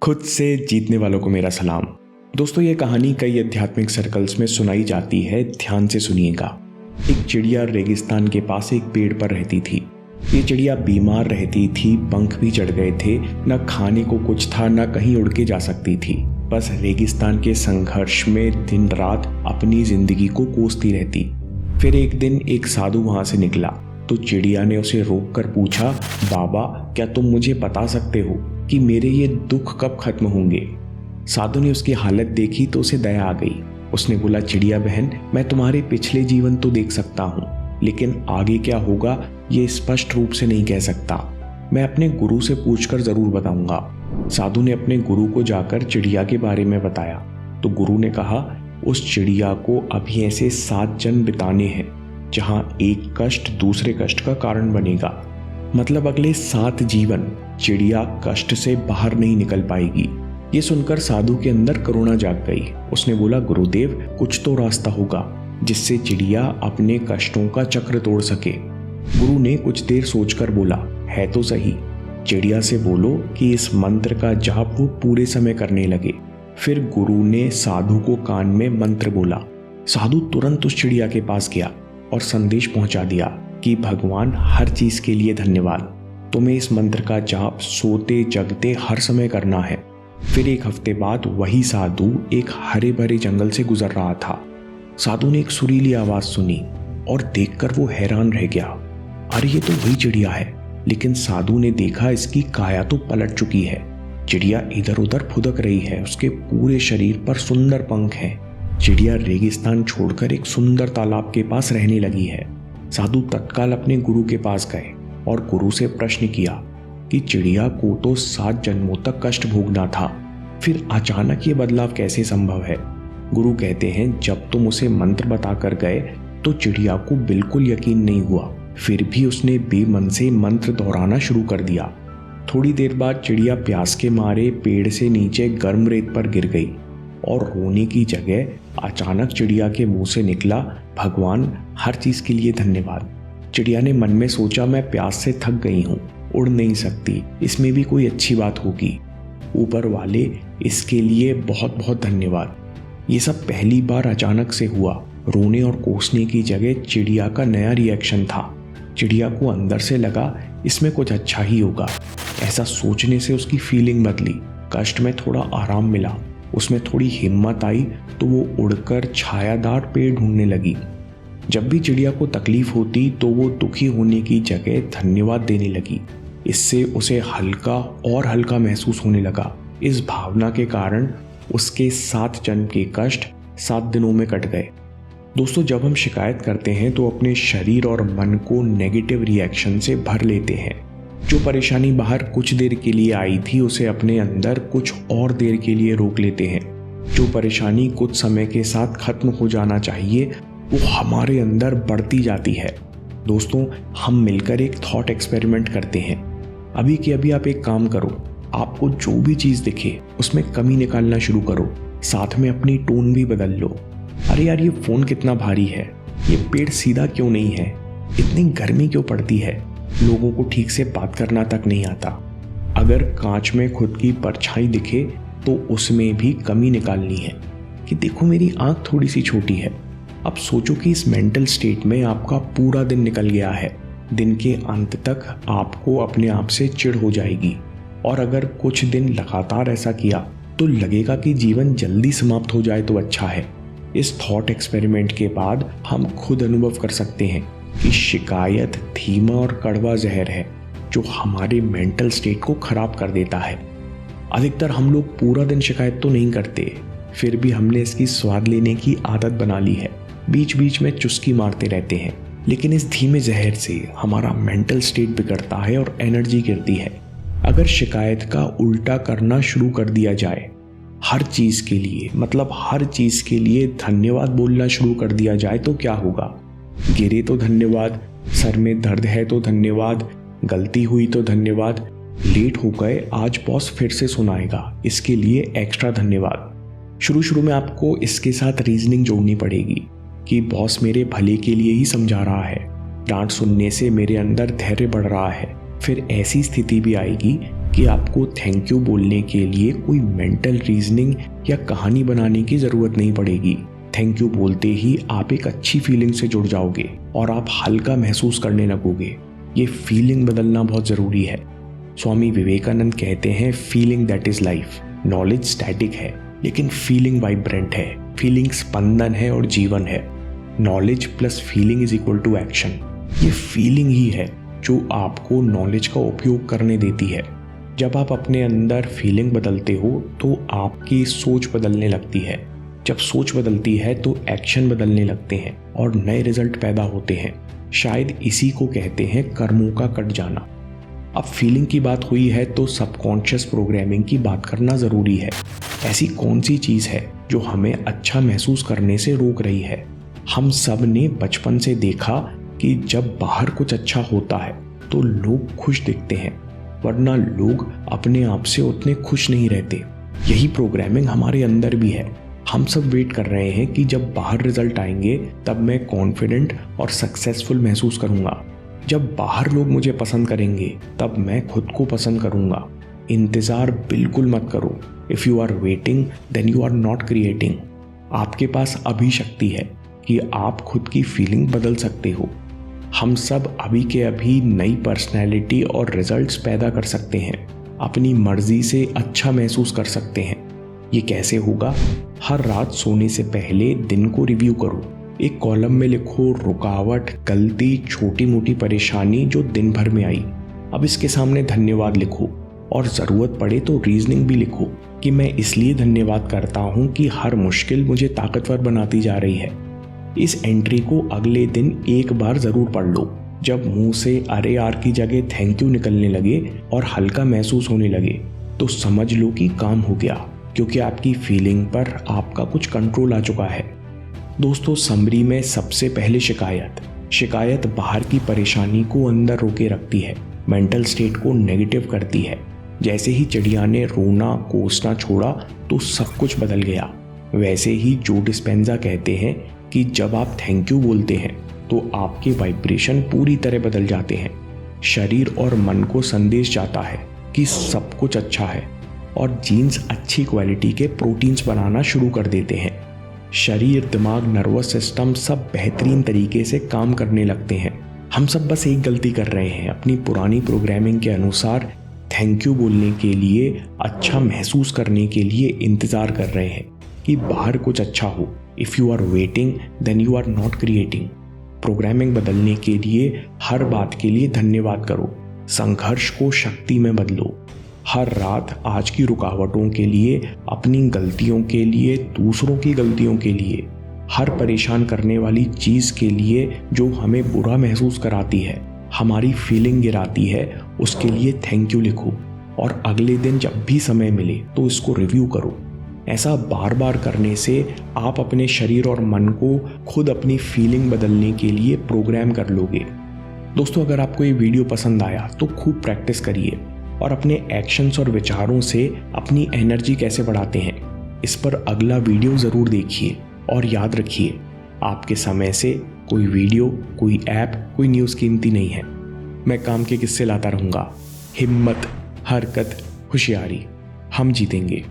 खुद से जीतने वालों को मेरा सलाम। दोस्तों, ये कहानी कई आध्यात्मिक सर्कल्स में सुनाई जाती है, ध्यान से सुनिएगा। एक चिड़िया रेगिस्तान के पास एक पेड़ पर रहती थी। ये चिड़िया बीमार रहती थी, पंख भी चढ़ गए थे, न खाने को कुछ था, न कहीं उड़ के जा सकती थी। बस रेगिस्तान के संघर्ष में दिन रात अपनी जिंदगी को कोसती रहती। फिर एक दिन एक साधु वहां से निकला तो चिड़िया ने उसे रोककर पूछा, बाबा, क्या तुम मुझे बता सकते हो कि मेरे ये दुख कब खत्म होंगे? साधु ने उसकी हालत देखी तो उसे दया आ गई। उसने बोला, चिड़िया बहन, मैं तुम्हारे पिछले जीवन तो देख सकता हूँ, लेकिन आगे क्या होगा ये स्पष्ट रूप से नहीं कह सकता। मैं अपने गुरु से पूछकर जरूर बताऊंगा। साधु ने अपने गुरु को जाकर चिड़िया के बारे में बताया तो गुरु ने कहा, उस चिड़िया को अभी ऐसे 7 जन्म बिताने हैं जहां एक कष्ट दूसरे कष्ट का कारण बनेगा। मतलब अगले 7 जीवन चिड़िया कष्ट से बाहर नहीं निकल पाएगी। ये सुनकर साधु के अंदर करुणा जाग गई। उसने बोला, गुरुदेव, कुछ तो रास्ता होगा जिससे चिड़िया अपने कष्टों का चक्र तोड़ सके। गुरु ने कुछ देर सोचकर बोला, है तो सही, चिड़िया से बोलो कि इस मंत्र का जाप वो पूरे समय करने लगे। फिर गुरु ने साधु को कान में मंत्र बोला। साधु तुरंत उस चिड़िया के पास गया और संदेश पहुंचा दिया कि भगवान, हर चीज के लिए धन्यवाद। तुम्हें इस मंत्र का जाप सोते जगते हर समय करना है। फिर एक हफ्ते बाद वही साधु एक हरे भरे जंगल से गुजर रहा था। साधु ने एक सुरीली आवाज सुनी और देखकर वो हैरान रह गया। अरे, ये तो वही चिड़िया है। लेकिन साधु ने देखा इसकी काया तो पलट चुकी है। चिड़िया इधर उधर फुदक रही है, उसके पूरे शरीर पर सुंदर पंख हैं। चिड़िया रेगिस्तान छोड़कर एक सुंदर तालाब के पास रहने लगी है। साधु तत्काल अपने गुरु के पास गए और गुरु से प्रश्न किया कि चिड़िया को तो 7 जन्मों तक कष्ट भोगना था, फिर अचानक ये बदलाव कैसे संभव है? गुरु कहते हैं, जब तुम उसे मंत्र बताकर गए तो चिड़िया को बिल्कुल यकीन नहीं हुआ, फिर भी उसने बेमन से मंत्र दोहराना शुरू कर दिया। थोड़ी देर बाद चिड़िया प्यास के मारे पेड़ से नीचे गर्म रेत पर गिर गई और रोने की जगह अचानक चिड़िया के मुंह से निकला, भगवान, हर चीज के लिए धन्यवाद। चिड़िया ने मन में सोचा, मैं प्यास से थक गई हूँ, उड़ नहीं सकती, इसमें भी कोई अच्छी बात होगी। ऊपर वाले, इसके लिए बहुत बहुत धन्यवाद। ये सब पहली बार अचानक से हुआ। रोने और कोसने की जगह चिड़िया का नया रिएक्शन था। चिड़िया को अंदर से लगा इसमें कुछ अच्छा ही होगा। ऐसा सोचने से उसकी फीलिंग बदली। कष्ट में थोड़ा आराम मिला, उसमें थोड़ी हिम्मत आई तो वो उड़कर छायादार पेड़ ढूंढने लगी। जब भी चिड़िया को तकलीफ होती तो वो दुखी होने की जगह धन्यवाद देने लगी। इससे उसे हल्का और हल्का महसूस होने लगा। इस भावना के कारण उसके 7 जन्म के कष्ट 7 दिनों में कट गए। दोस्तों, जब हम शिकायत करते हैं तो अपने शरीर और मन को नेगेटिव रिएक्शन से भर लेते हैं। जो परेशानी बाहर कुछ देर के लिए आई थी उसे अपने अंदर कुछ और देर के लिए रोक लेते हैं। जो परेशानी कुछ समय के साथ खत्म हो जाना चाहिए वो हमारे अंदर बढ़ती जाती है। दोस्तों, हम मिलकर एक थॉट एक्सपेरिमेंट करते हैं। अभी के अभी आप एक काम करो, आपको जो भी चीज दिखे उसमें कमी निकालना शुरू करो, साथ में अपनी टोन भी बदल लो। अरे यार, ये फोन कितना भारी है, ये पेड़ सीधा क्यों नहीं है, इतनी गर्मी क्यों पड़ती है, लोगों को ठीक से बात करना तक नहीं आता। अगर कांच में खुद की परछाई दिखे तो उसमें भी कमी निकालनी है कि देखो, मेरी आंख थोड़ी सी छोटी है। अब सोचो कि इस मेंटल स्टेट में आपका पूरा दिन निकल गया है। दिन के अंत तक आपको अपने आप से चिढ़ हो जाएगी और अगर कुछ दिन लगातार ऐसा किया तो लगेगा कि जीवन जल्दी समाप्त हो जाए तो अच्छा है। इस थॉट एक्सपेरिमेंट के बाद हम खुद अनुभव कर सकते हैं कि शिकायत धीमा और कड़वा जहर है जो हमारे मेंटल स्टेट को खराब कर देता है। अधिकतर हम लोग पूरा दिन शिकायत तो नहीं करते, फिर भी हमने इसकी स्वाद लेने की आदत बना ली है। बीच बीच में चुस्की मारते रहते हैं, लेकिन इस धीमे जहर से हमारा मेंटल स्टेट बिगड़ता है और एनर्जी गिरती है। अगर शिकायत का उल्टा करना शुरू कर दिया जाए, हर चीज के लिए, मतलब हर चीज के लिए धन्यवाद बोलना शुरू कर दिया जाए तो क्या होगा? गिरे तो धन्यवाद, सर में दर्द है तो धन्यवाद, गलती हुई तो धन्यवाद, लेट हो गए, आज बॉस फिर से सुनाएगा, इसके लिए एक्स्ट्रा धन्यवाद। शुरू में आपको इसके साथ रीजनिंग जोड़नी पड़ेगी कि बॉस मेरे भले के लिए ही समझा रहा है, डांट सुनने से मेरे अंदर धैर्य बढ़ रहा है। फिर ऐसी स्थिति भी आएगी कि आपको थैंक यू बोलने के लिए कोई मेंटल रीजनिंग या कहानी बनाने की ज़रूरत नहीं पड़ेगी। थैंक यू बोलते ही आप एक अच्छी फीलिंग से जुड़ जाओगे और आप हल्का महसूस करने लगोगे। ये फीलिंग बदलना बहुत ज़रूरी है। स्वामी विवेकानंद कहते हैं, feeling that is life. Knowledge static है लेकिन फीलिंग वाइब्रेंट है। फीलिंग स्पंदन है और जीवन है। Knowledge plus feeling is equal to action. ये फीलिंग ही है जो आपको नॉलेज का उपयोग करने देती है। जब आप अपने अंदर फीलिंग बदलते हो तो आपकी सोच बदलने लगती है। जब सोच बदलती है तो एक्शन बदलने लगते हैं और नए रिजल्ट पैदा होते हैं। शायद इसी को कहते हैं कर्मों का कट जाना। अब फीलिंग की बात हुई है तो सबकॉन्शियस प्रोग्रामिंग की बात करना ज़रूरी है। ऐसी कौन सी चीज़ है जो हमें अच्छा महसूस करने से रोक रही है? हम सब ने बचपन से देखा कि जब बाहर कुछ अच्छा होता है तो लोग खुश दिखते हैं, वरना लोग अपने आप से उतने खुश नहीं रहते। यही प्रोग्रामिंग हमारे अंदर भी है। हम सब वेट कर रहे हैं कि जब बाहर रिजल्ट आएंगे तब मैं कॉन्फिडेंट और सक्सेसफुल महसूस करूंगा। जब बाहर लोग मुझे पसंद करेंगे तब मैं खुद को पसंद करूंगा। इंतज़ार बिल्कुल मत करो। If you are waiting then you are not creating. आपके पास अभी शक्ति है कि आप खुद की फीलिंग बदल सकते हो। हम सब अभी के अभी नई पर्सनैलिटी और रिजल्ट्स पैदा कर सकते हैं। अपनी मर्जी से अच्छा महसूस कर सकते हैं। ये कैसे होगा? हर रात सोने से पहले दिन को रिव्यू करो। एक कॉलम में लिखो रुकावट, गलती, छोटी मोटी परेशानी जो दिन भर में आई। अब इसके सामने धन्यवाद लिखो और ज़रूरत पड़े तो रीजनिंग भी लिखो कि मैं इसलिए धन्यवाद करता हूँ कि हर मुश्किल मुझे ताकतवर बनाती जा रही है। इस एंट्री को अगले दिन एक बार ज़रूर पढ़ लो। जब मुंह से अरे यार की जगह थैंक यू निकलने लगे और हल्का महसूस होने लगे तो समझ लो कि काम हो गया, क्योंकि आपकी फीलिंग पर आपका कुछ कंट्रोल आ चुका है। दोस्तों, समरी में सबसे पहले शिकायत बाहर की परेशानी को अंदर रोके रखती है, मेंटल स्टेट को नेगेटिव करती है। जैसे ही चिड़िया ने रोना कोसना छोड़ा तो सब कुछ बदल गया। वैसे ही जो डिस्पेंजा कहते हैं कि जब आप थैंक यू बोलते हैं तो आपके वाइब्रेशन पूरी तरह बदल जाते हैं। शरीर और मन को संदेश जाता है कि सब कुछ अच्छा है और जीन्स अच्छी क्वालिटी के प्रोटीन्स बनाना शुरू कर देते हैं। शरीर, दिमाग, नर्वस सिस्टम सब बेहतरीन तरीके से काम करने लगते हैं। हम सब बस एक गलती कर रहे हैं, अपनी पुरानी प्रोग्रामिंग के अनुसार थैंक यू बोलने के लिए, अच्छा महसूस करने के लिए इंतज़ार कर रहे हैं कि बाहर कुछ अच्छा हो। If you are waiting then you are not creating. Programming बदलने के लिए हर बात के लिए धन्यवाद करो। संघर्ष को शक्ति में बदलो। हर रात आज की रुकावटों के लिए, अपनी गलतियों के लिए, दूसरों की गलतियों के लिए, हर परेशान करने वाली चीज़ के लिए जो हमें बुरा महसूस कराती है, हमारी फीलिंग गिराती है, उसके लिए थैंक यू लिखो और अगले दिन जब भी समय मिले तो इसको रिव्यू करो। ऐसा बार बार करने से आप अपने शरीर और मन को खुद अपनी फीलिंग बदलने के लिए प्रोग्राम कर लोगे। दोस्तों, अगर आपको ये वीडियो पसंद आया तो खूब प्रैक्टिस करिए और अपने एक्शंस और विचारों से अपनी एनर्जी कैसे बढ़ाते हैं, इस पर अगला वीडियो ज़रूर देखिए। और याद रखिए, आपके समय से कोई वीडियो, कोई ऐप, कोई न्यूज़ कीमती नहीं है। मैं काम के किस्से लाता रहूँगा। हिम्मत, हरकत, होशियारी, हम जीतेंगे।